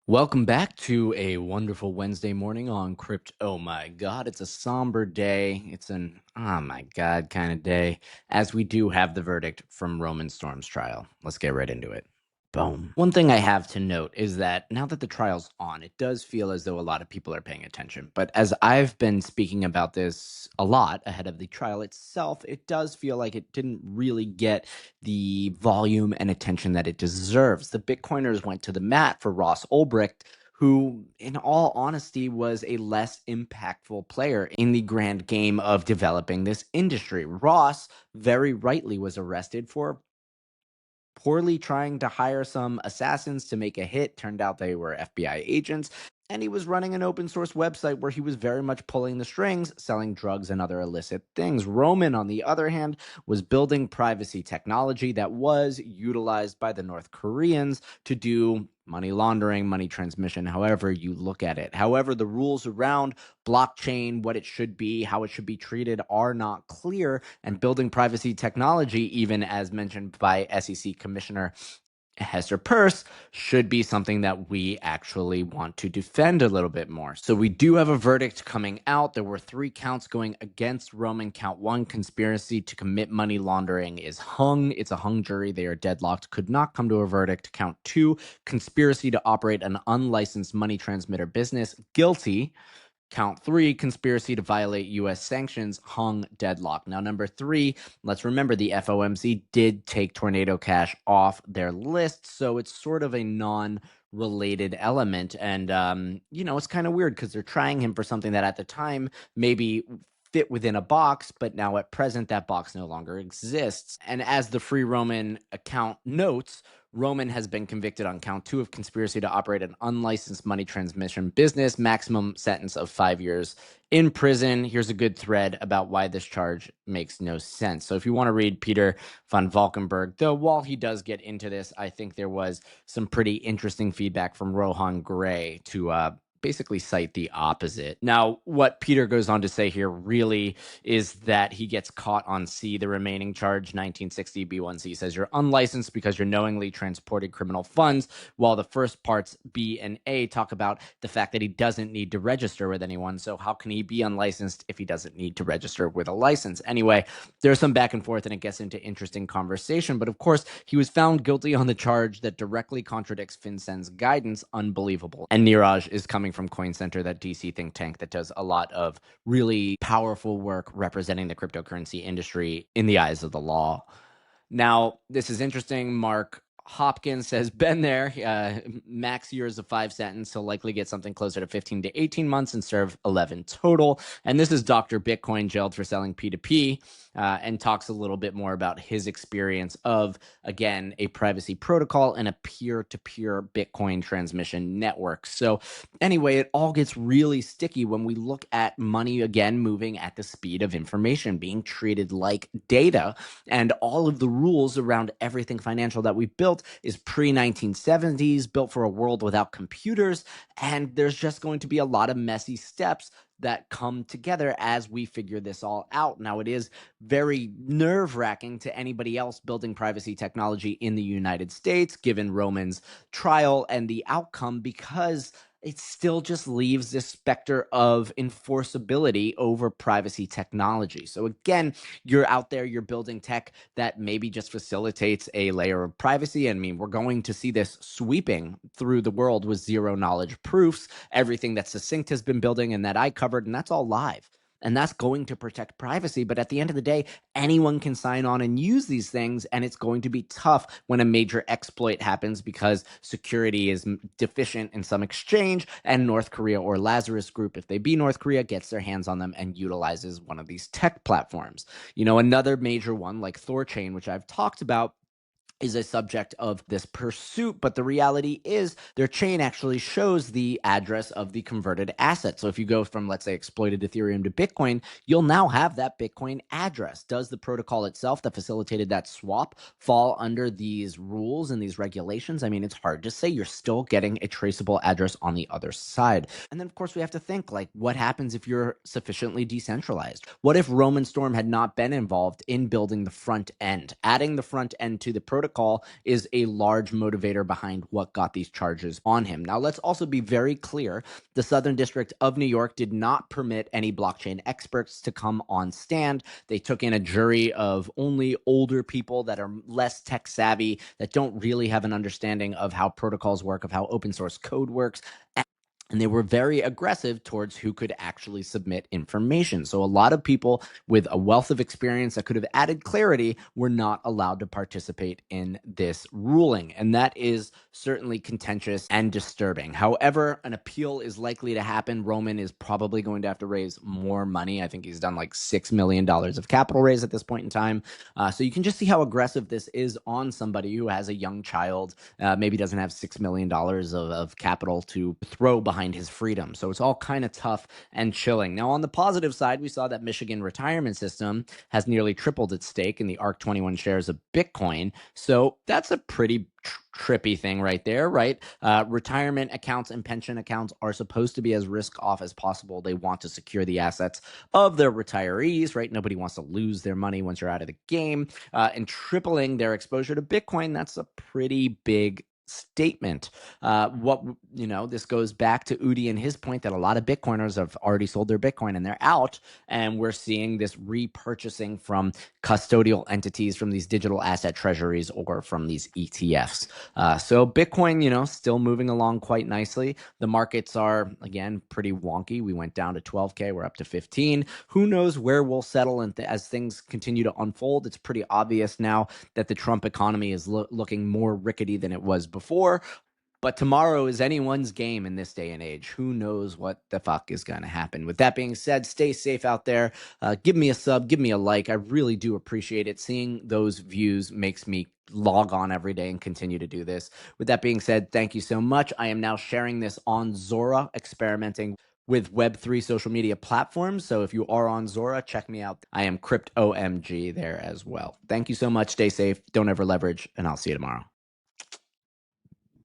Welcome back to a wonderful Wednesday morning on Crypt. Oh my God, it's a somber day. It's an oh my God kind of day, as we do have the verdict from Roman Storm's trial. Let's get right into it. Boom. One thing I have to note is that now that the trial's on, it does feel as though a lot of people are paying attention. But as I've been speaking about this a lot ahead of the trial itself, it does feel like it didn't really get the volume and attention that it deserves. The Bitcoiners went to the mat for Ross Ulbricht, who, in all honesty, was a less impactful player in the grand game of developing this industry. Ross, very rightly, was arrested for poorly trying to hire some assassins to make a hit. Turned out they were FBI agents. And he was running an open source website where he was very much pulling the strings, selling drugs and other illicit things. Roman, on the other hand, was building privacy technology that was utilized by the North Koreans to do money laundering, money transmission, however you look at it. However, the rules around blockchain, what it should be, how it should be treated are not clear. And building privacy technology, even as mentioned by SEC Commissioner Hester Peirce, should be something that we actually want to defend a little bit more. So we do have a verdict coming out. There were 3 counts going against Roman. Count 1, conspiracy to commit money laundering, is hung. It's a hung jury. They are deadlocked, could not come to a verdict. Count 2, conspiracy to operate an unlicensed money transmitter business, guilty. Count 3, conspiracy to violate U.S. sanctions, hung, deadlock. Now, number 3, let's remember the FOMC did take Tornado Cash off their list, so it's sort of a non-related element. And, it's kind of weird because they're trying him for something that at the time maybe fit within a box, but now at present that box no longer exists. And as the Free Roman account notes, Roman has been convicted on count 2 of conspiracy to operate an unlicensed money transmission business, maximum sentence of 5 years in prison. Here's a good thread about why this charge makes no sense. So if you want to read Peter von Valkenburgh, though while he does get into this, I think there was some pretty interesting feedback from Rohan Gray to basically cite the opposite. Now, what Peter goes on to say here really is that he gets caught on C, the remaining charge, 1960 B1C, says you're unlicensed because you're knowingly transported criminal funds, while the first parts B and A talk about the fact that he doesn't need to register with anyone. So how can he be unlicensed if he doesn't need to register with a license? Anyway, there's some back and forth and it gets into interesting conversation. But of course, he was found guilty on the charge that directly contradicts FinCEN's guidance. Unbelievable. And Niraj is coming from CoinCenter, that DC think tank that does a lot of really powerful work representing the cryptocurrency industry in the eyes of the law. Now, this is interesting. Mark Hopkins says, been there, max years of 5 sentence. He'll likely get something closer to 15 to 18 months and serve 11 total. And this is Dr. Bitcoin, jailed for selling P2P, and talks a little bit more about his experience of, again, a privacy protocol and a peer-to-peer Bitcoin transmission network. So anyway, it all gets really sticky when we look at money, again, moving at the speed of information, being treated like data, and all of the rules around everything financial that we built is pre-1970s, built for a world without computers, and there's just going to be a lot of messy steps that come together as we figure this all out. Now, it is very nerve-wracking to anybody else building privacy technology in the United States, given Roman's trial and the outcome, because it still just leaves this specter of enforceability over privacy technology. So again, you're out there, you're building tech that maybe just facilitates a layer of privacy. I mean, we're going to see this sweeping through the world with zero knowledge proofs. Everything that Succinct has been building and that I covered, and that's all live. And that's going to protect privacy. But at the end of the day, anyone can sign on and use these things, and it's going to be tough when a major exploit happens because security is deficient in some exchange, and North Korea or Lazarus Group, if they be North Korea, gets their hands on them and utilizes one of these tech platforms. Another major one like ThorChain, which I've talked about, is a subject of this pursuit, but the reality is their chain actually shows the address of the converted asset. So if you go from, let's say, exploited Ethereum to Bitcoin, you'll now have that Bitcoin address. Does the protocol itself that facilitated that swap fall under these rules and these regulations? I mean, it's hard to say. You're still getting a traceable address on the other side. And then, of course, we have to think, like, what happens if you're sufficiently decentralized? What if Roman Storm had not been involved in building the front end, adding the front end to the protocol protocol is a large motivator behind what got these charges on him. Now, let's also be very clear. The Southern District of New York did not permit any blockchain experts to come on stand. They took in a jury of only older people that are less tech savvy, that don't really have an understanding of how protocols work, of how open source code works. And they were very aggressive towards who could actually submit information. So a lot of people with a wealth of experience that could have added clarity were not allowed to participate in this ruling. And that is certainly contentious and disturbing. However, an appeal is likely to happen. Roman is probably going to have to raise more money. I think he's done like $6 million of capital raise at this point in time. So you can just see how aggressive this is on somebody who has a young child, maybe doesn't have $6 million of capital to throw behind his freedom. So it's all kind of tough and chilling. Now, on the positive side, we saw that Michigan retirement system has nearly tripled its stake in the ARC-21 shares of Bitcoin. So that's a pretty trippy thing right there, right? Retirement accounts and pension accounts are supposed to be as risk off as possible. They want to secure the assets of their retirees, right? Nobody wants to lose their money once you're out of the game. And tripling their exposure to Bitcoin, that's a pretty big statement. This goes back to Udi and his point that a lot of Bitcoiners have already sold their Bitcoin and they're out, and we're seeing this repurchasing from custodial entities, from these digital asset treasuries, or from these ETFs. So Bitcoin, still moving along quite nicely. The markets are, again, pretty wonky. We went down to 12K. We're up to 15. Who knows where we'll settle as things continue to unfold? It's pretty obvious now that the Trump economy is looking more rickety than it was before. But tomorrow is anyone's game in this day and age. Who knows what the fuck is going to happen? With that being said, stay safe out there. Give me a sub, give me a like. I really do appreciate it. Seeing those views makes me log on every day and continue to do this. With that being said, thank you so much. I am now sharing this on Zora, experimenting with Web3 social media platforms. So if you are on Zora, check me out. I am CryptOMG there as well. Thank you so much. Stay safe. Don't ever leverage, and I'll see you tomorrow.